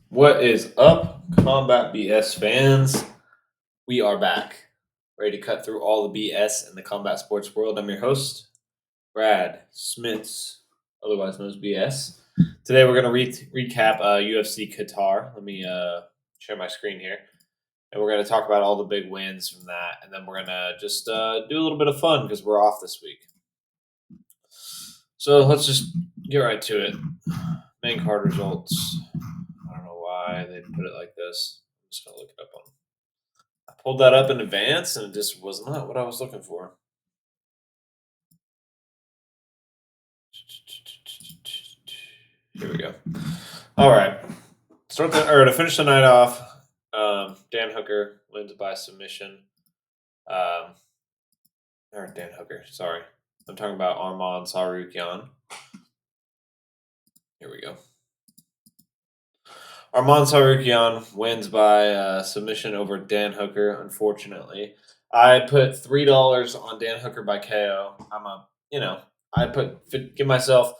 What is up, CombatBS fans? We are back, ready to cut through all the BS in the combat sports world. I'm your host, Brad Smits, otherwise known as BS. Today we're going to recap UFC Qatar. Let me share my screen here. And we're going to talk about all the big wins from that. And then we're going to just do a little bit of fun because we're off this week. So let's just get right to it. Main card results. I don't know why they put it like this. I'm just going to look it up on. I pulled that up in advance and it just was not what I was looking for. Here we go. All right. To finish the night off, Dan Hooker wins by submission. Or Dan Hooker, sorry. I'm talking about Arman Tsarukyan. Here we go. Arman Tsarukyan wins by submission over Dan Hooker, unfortunately. I put $3 on Dan Hooker by KO. Give myself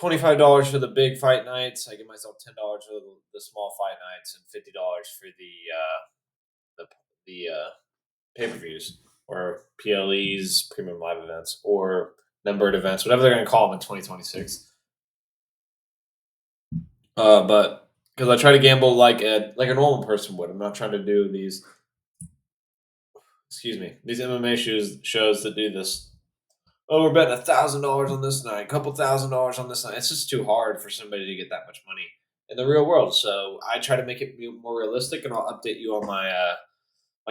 $25 for the big fight nights. I give myself $10 for the small fight nights and $50 for the pay-per-views or PLEs, premium live events, or numbered events, whatever they're going to call them in 2026. But because I try to gamble like a normal person would. I'm not trying to do these MMA shows that do this. Oh, we're betting $1,000 on this night, a couple $1,000 on this night. It's just too hard for somebody to get that much money in the real world. So I try to make it more realistic, and I'll update you on my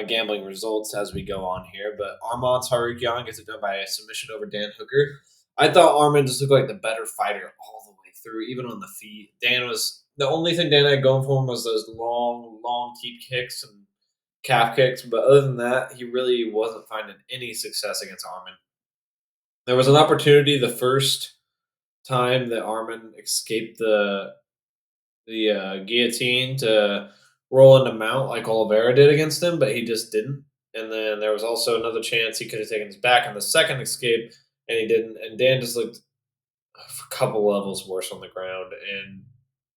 gambling results as we go on here. But Arman Tsarukyan gets it done by a submission over Dan Hooker. I thought Arman just looked like the better fighter all the way through, even on the feet. The only thing Dan had going for him was those long teep kicks and calf kicks. But other than that, he really wasn't finding any success against Arman. There was an opportunity the first time that Arman escaped the guillotine to roll into mount like Oliveira did against him, but he just didn't. And then there was also another chance he could have taken his back on the second escape, and he didn't. And Dan just looked a couple levels worse on the ground, and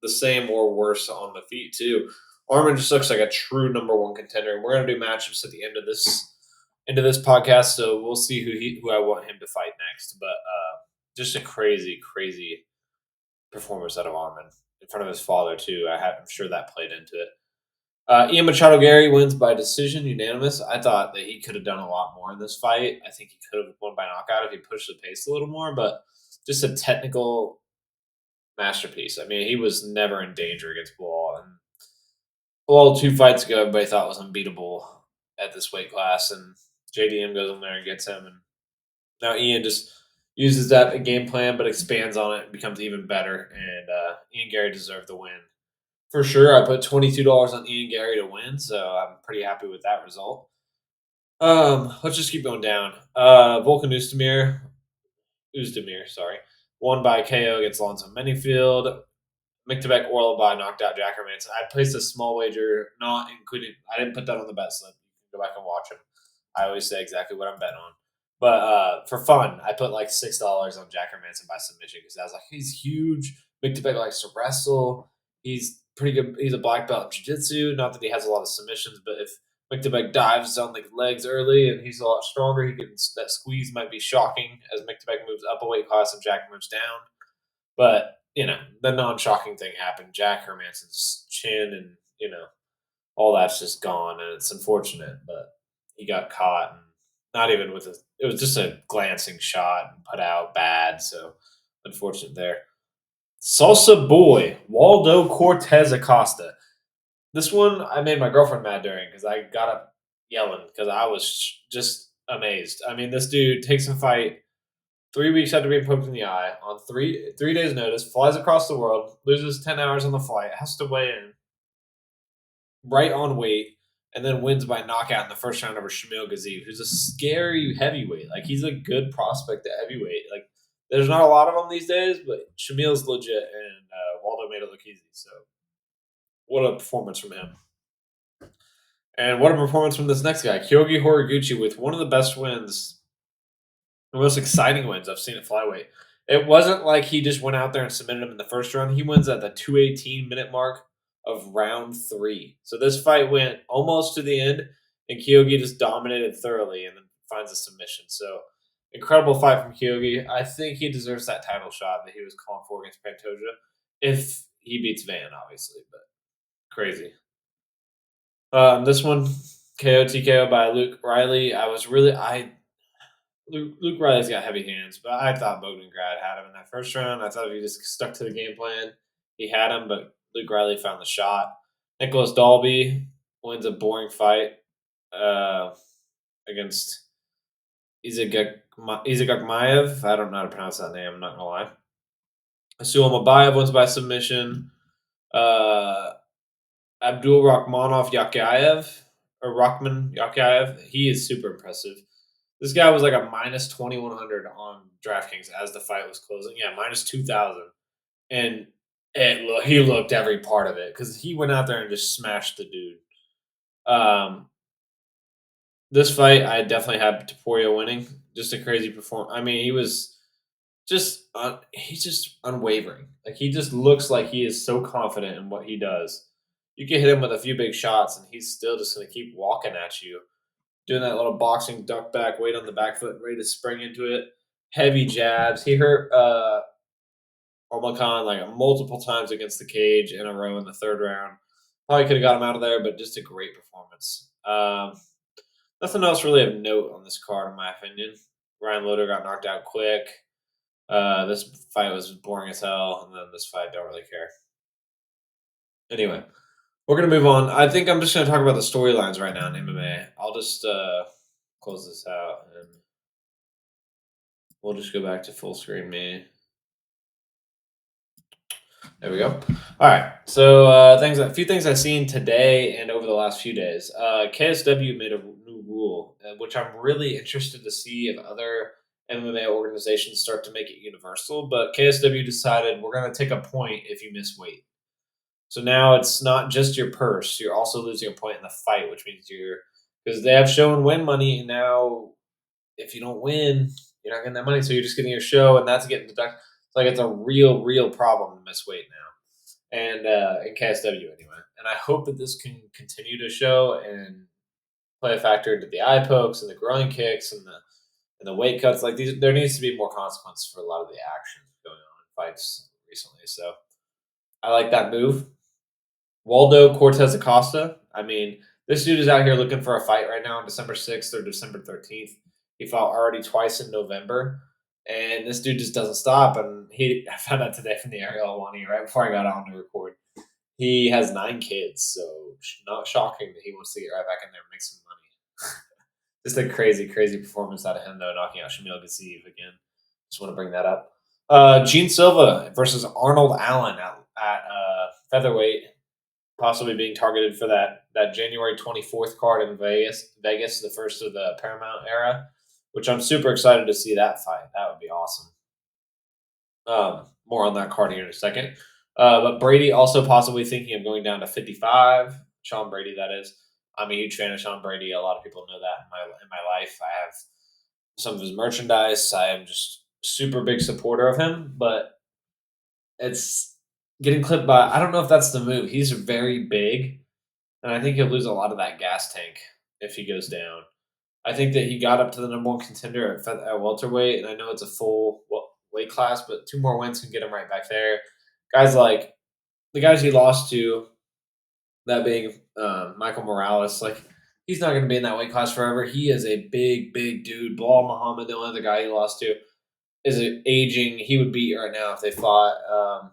the same or worse on the feet too. Arman just looks like a true number one contender. And we're gonna do matchups at the end of this podcast, so we'll see who I want him to fight next. But just a crazy performance out of Arman in front of his father too. I'm sure that played into it. Ian Machado Gary wins by decision, unanimous. I thought that he could have done a lot more in this fight. I think he could have won by knockout if he pushed the pace a little more, but just a technical masterpiece. I mean, he was never in danger against Bilal. And Bilal 2 fights ago, everybody thought was unbeatable at this weight class, and JDM goes in there and gets him. And now Ian just uses that game plan, but expands on it and becomes even better. And Ian Gary deserved the win. For sure, I put $22 on Ian Gary to win, so I'm pretty happy with that result. Let's just keep going down. Volkan Uzdemir, won by KO against Alonzo Menifield. Miktabek Orlabay knocked out Jack Hermanson. I placed a small wager, not including. I didn't put that on the bet slip. You can go back and watch them. I always say exactly what I'm betting on. But for fun, I put like $6 on Jack Hermanson by submission because I was like, he's huge. Miktabek likes to wrestle. He's pretty good. He's a black belt in jiu-jitsu. Not that he has a lot of submissions, but if Miktabek dives on the legs early and he's a lot stronger, that squeeze might be shocking as Miktabek moves up a weight class and Jack moves down. But the non-shocking thing happened. Jack Hermanson's chin and all that's just gone, and it's unfortunate. But he got caught, and not even with it was just a glancing shot and put out bad. So unfortunate there. Salsa Boy, Waldo Cortez Acosta. This one I made my girlfriend mad during because I got up yelling because I was just amazed. I mean, this dude takes a fight 3 weeks after being poked in the eye on 3 days' notice, flies across the world, loses 10 hours on the flight, has to weigh in right on weight, and then wins by knockout in the first round over Shamil Gaziev, who's a scary heavyweight. Like, he's a good prospect at heavyweight. Like, there's not a lot of them these days, but Shamil's legit, and Waldo made it look easy. So, what a performance from him. And what a performance from this next guy, Kyogi Horiguchi, with one of the best wins, the most exciting wins I've seen at flyweight. It wasn't like he just went out there and submitted him in the first round. He wins at the 218 minute mark of round 3. So this fight went almost to the end, and Kyogi just dominated thoroughly and then finds a submission. So incredible fight from Kyogi. I think he deserves that title shot that he was calling for against Pantoja if he beats Van, obviously, but crazy. This one, KO TKO by Luke Riley. Luke Riley's got heavy hands, but I thought Bogdangrad had him in that first round. I thought if he just stuck to the game plan, he had him, but Luke Riley found the shot. Nicholas Dalby wins a boring fight uh, against Izagakmaev. I don't know how to pronounce that name. I'm not gonna lie. Asuel Mabayev wins by submission. Uh, Abdul Rakhmanov Yakayev or Rahman Yakayev. He is super impressive. This guy was like a minus 2,100 on DraftKings as the fight was closing. Yeah, minus 2,000. And he looked every part of it because he went out there and just smashed the dude. This fight, I definitely had Taporia winning. Just a crazy performance. I mean, he's just unwavering. Like he just looks like he is so confident in what he does. You can hit him with a few big shots, and he's still just going to keep walking at you, doing that little boxing duck back, weight on the back foot, ready to spring into it. Heavy jabs. He hurt Omakan like multiple times against the cage in a row in the third round. Probably could have got him out of there, but just a great performance. Nothing else really of note on this card, in my opinion. Ryan Loder got knocked out quick. This fight was boring as hell, and then this fight, don't really care. Anyway, we're gonna move on. I think I'm just gonna talk about the storylines right now in MMA. I'll just close this out, and we'll just go back to full screen me. There we go. All right. So a few things I've seen today and over the last few days. KSW made a new rule, which I'm really interested to see if other MMA organizations start to make it universal. But KSW decided we're going to take a point if you miss weight. So now it's not just your purse; you're also losing a point in the fight, which means because they have show and win money, and now if you don't win, you're not getting that money. So you're just getting your show, and that's getting deducted. It's a real problem to miss weight now, and in KSW anyway. And I hope that this can continue to show and play a factor into the eye pokes and the groin kicks and the weight cuts. Like these, there needs to be more consequence for a lot of the action going on in fights recently. So I like that move. Waldo Cortez Acosta. I mean, this dude is out here looking for a fight right now on December 6th or December 13th. He fought already twice in November. And this dude just doesn't stop. And I found out today from the Ariel Alwani right before I got on to record. He has 9 kids, so not shocking that he wants to get right back in there and make some money. Just a crazy performance out of him, though, knocking out Shamil Gaziv again. Just want to bring that up. Gene Silva versus Arnold Allen at featherweight, possibly being targeted for that January 24th card in Vegas, the first of the Paramount era, which I'm super excited to see that fight. That would be awesome. More on that card here in a second. But Brady also possibly thinking of going down to 55. Sean Brady, that is. I'm a huge fan of Sean Brady. A lot of people know that in my life. I have some of his merchandise. I am just super big supporter of him, but it's getting clipped by. I don't know if that's the move. He's very big, and I think he'll lose a lot of that gas tank if he goes down. I think that he got up to the number one contender at welterweight, and I know it's a full weight class, but 2 more wins can get him right back there. Guys like the guys he lost to, that being Michael Morales, like he's not going to be in that weight class forever. He is a big dude. Bilal Muhammad, the only other guy he lost to, is aging. He would beat right now if they fought.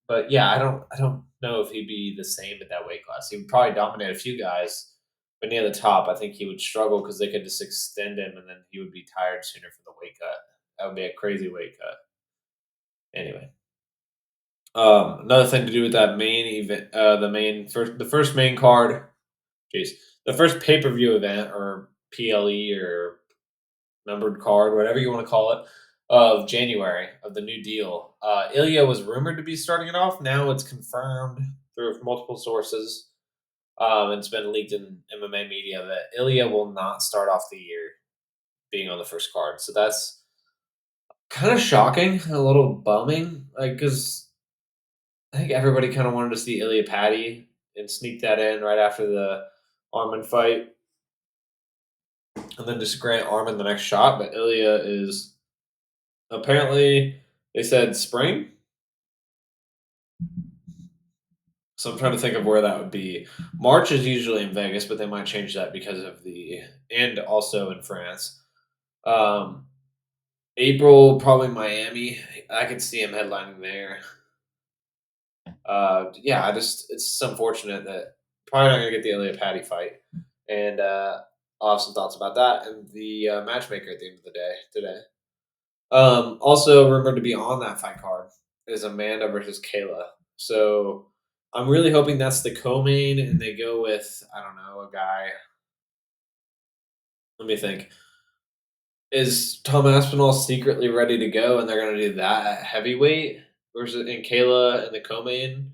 But yeah, I don't know if he'd be the same at that weight class. He would probably dominate a few guys, but near the top, I think he would struggle because they could just extend him, and then he would be tired sooner for the weight cut. That would be a crazy weight cut. Anyway, another thing to do with that main event, the first main card, the first pay per view event or PLE or numbered card, whatever you want to call it, of January of the new deal. Ilya was rumored to be starting it off. Now it's confirmed through multiple sources. It's been leaked in MMA media that Ilya will not start off the year being on the first card. So that's kind of shocking, a little bumming, like because I think everybody kind of wanted to see Ilya Patty and sneak that in right after the Armin fight, and then just grant Armin the next shot. But Ilya is apparently they said spring, so I'm trying to think of where that would be. March is usually in Vegas, but they might change that because of the and also in France. Um, April probably Miami. I could see him headlining there. Yeah, it's just unfortunate that probably not gonna get the Ilya Patty fight, and I'll have some thoughts about that and the matchmaker at the end of the day today. Also rumored to be on that fight card is Amanda versus Kayla. So I'm really hoping that's the co-main, and they go with I don't know a guy. Let me think. Is Tom Aspinall secretly ready to go, and they're gonna do that at heavyweight versus and Kayla in the co-main?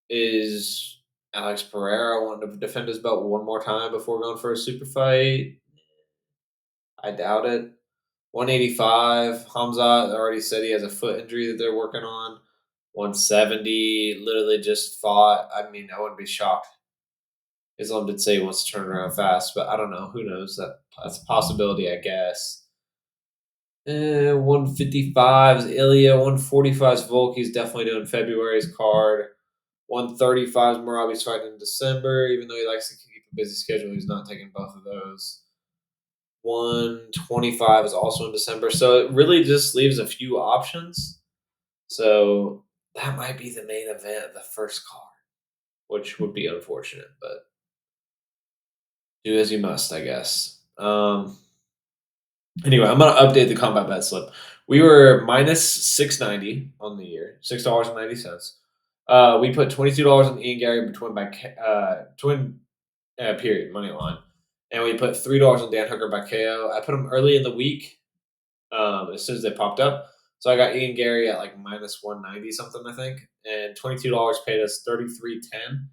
Is Alex Pereira wanting to defend his belt one more time before going for a super fight? I doubt it. 185. Hamzat already said he has a foot injury that they're working on. 170 literally just fought. I mean, I wouldn't be shocked. Islam did say he wants to turn around fast, but I don't know. Who knows? That's a possibility, I guess. 155 is Ilya. 145 is Volk. He's definitely doing February's card. 135 is Marabi's fighting in December, even though he likes to keep a busy schedule. He's not taking both of those. 125 is also in December. So it really just leaves a few options. So that might be the main event of the first card, which would be unfortunate, but do as you must, I guess. Anyway, I'm gonna update the combat bet slip. We were minus 690 on the year, $6.90. We put $22 on Ian Gary twin period money line, and we put $3 on Dan Hooker by KO. I put him early in the week, as soon as they popped up. So I got Ian Gary at like minus 190 something, I think, and $22 paid us 33.10,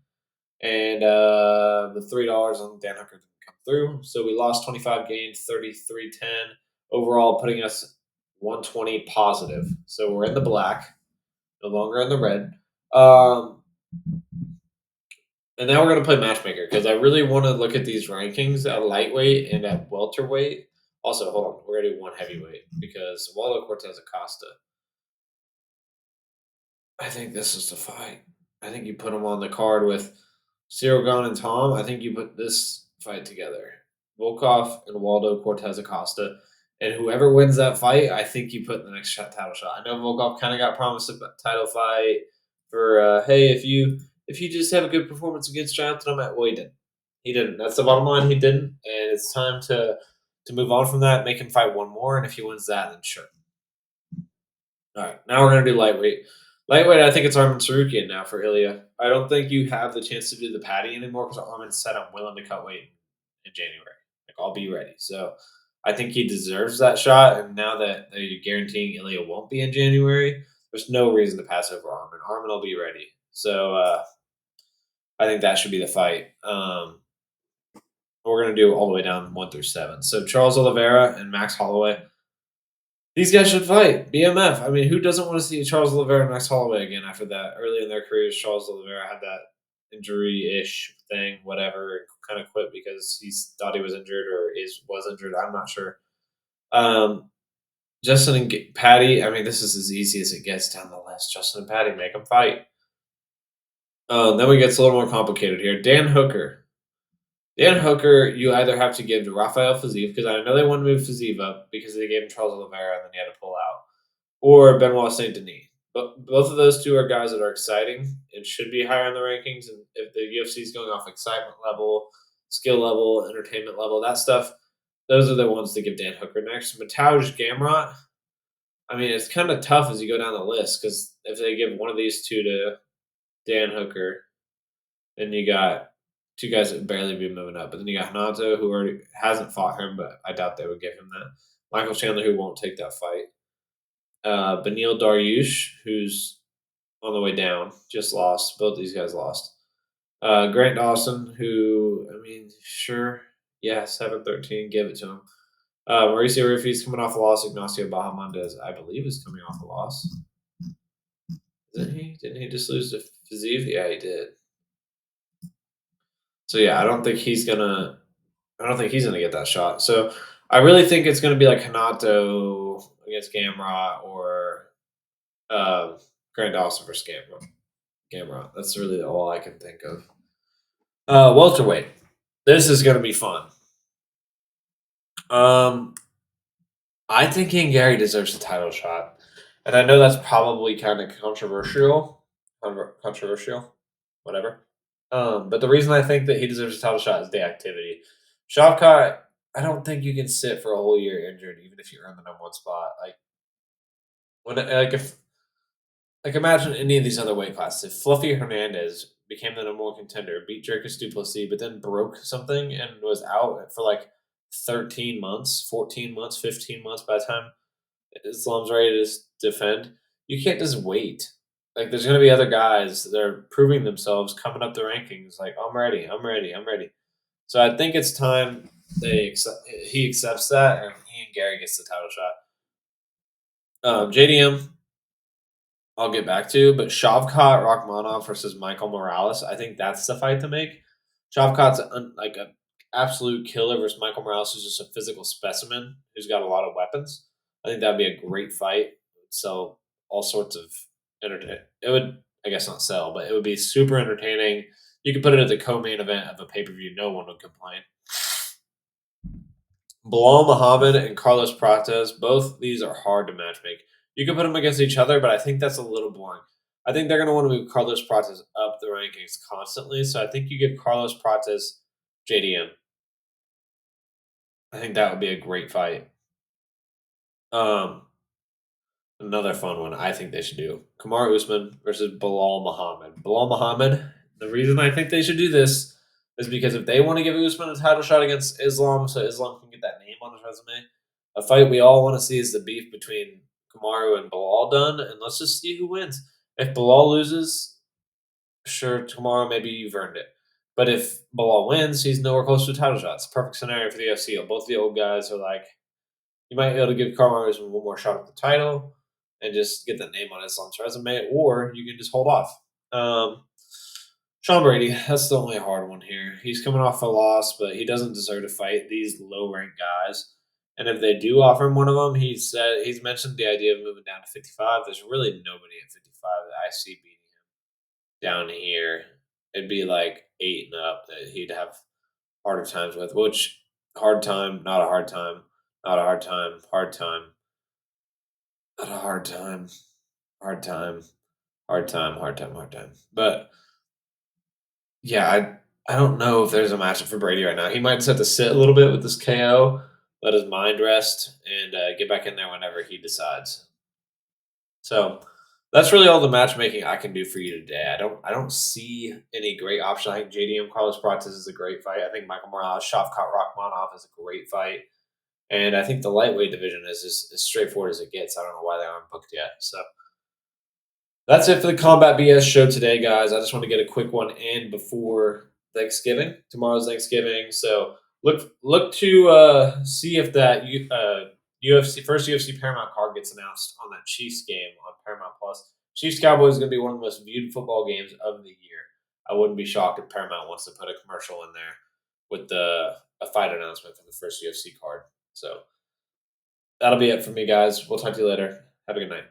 and the $3 on Dan Hooker didn't come through. So we lost 25, gained 33.10 overall, putting us 120 positive. So we're in the black, no longer in the red. And now we're going to play matchmaker because I really want to look at these rankings at lightweight and at welterweight. Also, hold on, we're going to do one heavyweight because Waldo Cortez Acosta. I think this is the fight. I think you put him on the card with Cyril Gane and Tom. I think you put this fight together. Volkov and Waldo Cortez Acosta. And whoever wins that fight, I think you put in the next title shot. I know Volkov kind of got promised a title fight for, hey, if you just have a good performance against Jonathan, I'm at. Well, he didn't. He didn't. That's the bottom line. He didn't, and it's time to move on from that. Make him fight one more, and if he wins that, then sure. All right, now we're gonna do lightweight. Lightweight, I think it's Armin Sarukian now for Ilya. I don't think you have the chance to do the patty anymore because Armin said I'm willing to cut weight in January. Like I'll be ready. So I think he deserves that shot. And now that you're guaranteeing Ilya won't be in January, there's no reason to pass over Armin. Armin will be ready. So I think that should be the fight. We're gonna do all the way down 1 through 7. So Charles Oliveira and Max Holloway. These guys should fight. BMF. I mean, who doesn't want to see Charles Oliveira and Max Holloway again after that? Early in their careers, Charles Oliveira had that injury-ish thing, whatever, kind of quit because he thought he was injured or was injured. I'm not sure. Justin and Patty. I mean, this is as easy as it gets down the list. Justin and Patty, make them fight. Then we get a little more complicated here. Dan Hooker. Dan Hooker, you either have to give to Rafael Fiziev, because I know they want to move Fiziev up because they gave him Charles Oliveira and then he had to pull out, or Benoit Saint Denis. But both of those two are guys that are exciting and should be higher in the rankings. And if the UFC is going off excitement level, skill level, entertainment level, that stuff, those are the ones to give Dan Hooker next. Mateusz Gamrot, I mean, it's kind of tough as you go down the list because if they give one of these two to Dan Hooker, then you got two guys that would barely be moving up. But then you got Hanato, who already hasn't fought him, but I doubt they would give him that. Michael Chandler, who won't take that fight. Benil Dariush, who's on the way down, just lost. Both these guys lost. Grant Dawson, who, I mean, sure, yeah, 7-13, give it to him. Mauricio Rufi's coming off a loss. Ignacio Bahamondes, I believe, is coming off a loss. Is Didn't he? Didn't he just lose to Fiziev? Yeah, he did. So yeah, I don't think he's gonna. I don't think he's gonna get that shot. So I really think it's gonna be like Hanato against Gamrot or Grant Dawson versus Gamrot. Gamrot. That's really all I can think of. Welterweight. This is gonna be fun. Um, I think Ian Gary deserves a title shot, and I know that's probably kind of controversial. Controversial, whatever. But the reason I think that he deserves a title shot is the activity. Shavkat, I don't think you can sit for a whole year injured, even if you earn the number one spot. Like imagine any of these other weight classes. If Fluffy Hernandez became the number one contender, beat Jerkus Duplessis, but then broke something and was out for like 13 months, 14 months, 15 months by the time Islam's ready to defend, you can't just wait. Like, there's going to be other guys that are proving themselves coming up the rankings. Like, I'm ready, I'm ready, I'm ready. So I think it's time he accepts that, and Ian Gary gets the title shot. JDM, I'll get back to, but Shavkat Rakhmonov versus Michael Morales, I think that's the fight to make. Shavkat's like a absolute killer versus Michael Morales, who's just a physical specimen who's got a lot of weapons. I think that'd be a great fight. So all sorts of entertain. It would, I guess, not sell, but it would be super entertaining. You could put it at the co-main event of a pay-per-view. No one would complain. Bilal Muhammad and Carlos Prates, both these are hard to matchmake. You can put them against each other, but I think that's a little boring. I think they're going to want to move Carlos Prates up the rankings constantly. So I think you give Carlos Prates JDM. I think that would be a great fight. Um, Another fun one I think they should do: Kamaru Usman versus Bilal Muhammad. Bilal Muhammad. The reason I think they should do this is because if they want to give Usman a title shot against Islam, so Islam can get that name on his resume, a fight we all want to see is the beef between Kamaru and Bilal done, and let's just see who wins. If Bilal loses, sure, tomorrow maybe you've earned it. But if Bilal wins, he's nowhere close to a title shot. It's a perfect scenario for the UFC. Both the old guys are like, you might be able to give Kamaru Usman one more shot at the title and just get the name on Islam's resume, or you can just hold off. Sean Brady, that's the only hard one here. He's coming off a loss, but he doesn't deserve to fight these low-ranked guys. And if they do offer him one of them, he's mentioned the idea of moving down to 55. There's really nobody at 55 that I see beating him down here. It'd be like 8 and up that he'd have harder times with, which hard time, not a hard time, not a hard time, hard time, not a hard time, hard time, hard time, hard time, hard time. But yeah, I don't know if there's a matchup for Brady right now. He might just have to sit a little bit with this KO, let his mind rest, and get back in there whenever he decides. So that's really all the matchmaking I can do for you today. I don't see any great option. I think JDM Carlos Prates is a great fight. I think Michael Morales, Shavkat Rakhmonov is a great fight. And I think the lightweight division is as straightforward as it gets. I don't know why they aren't booked yet. So that's it for the Combat BS show today, guys. I just want to get a quick one in before Thanksgiving. Tomorrow's Thanksgiving, so look to see if that UFC first UFC Paramount card gets announced on that Chiefs game on Paramount Plus. Chiefs Cowboys is going to be one of the most viewed football games of the year. I wouldn't be shocked if Paramount wants to put a commercial in there with a fight announcement for the first UFC card. So that'll be it for me, guys. We'll talk to you later. Have a good night.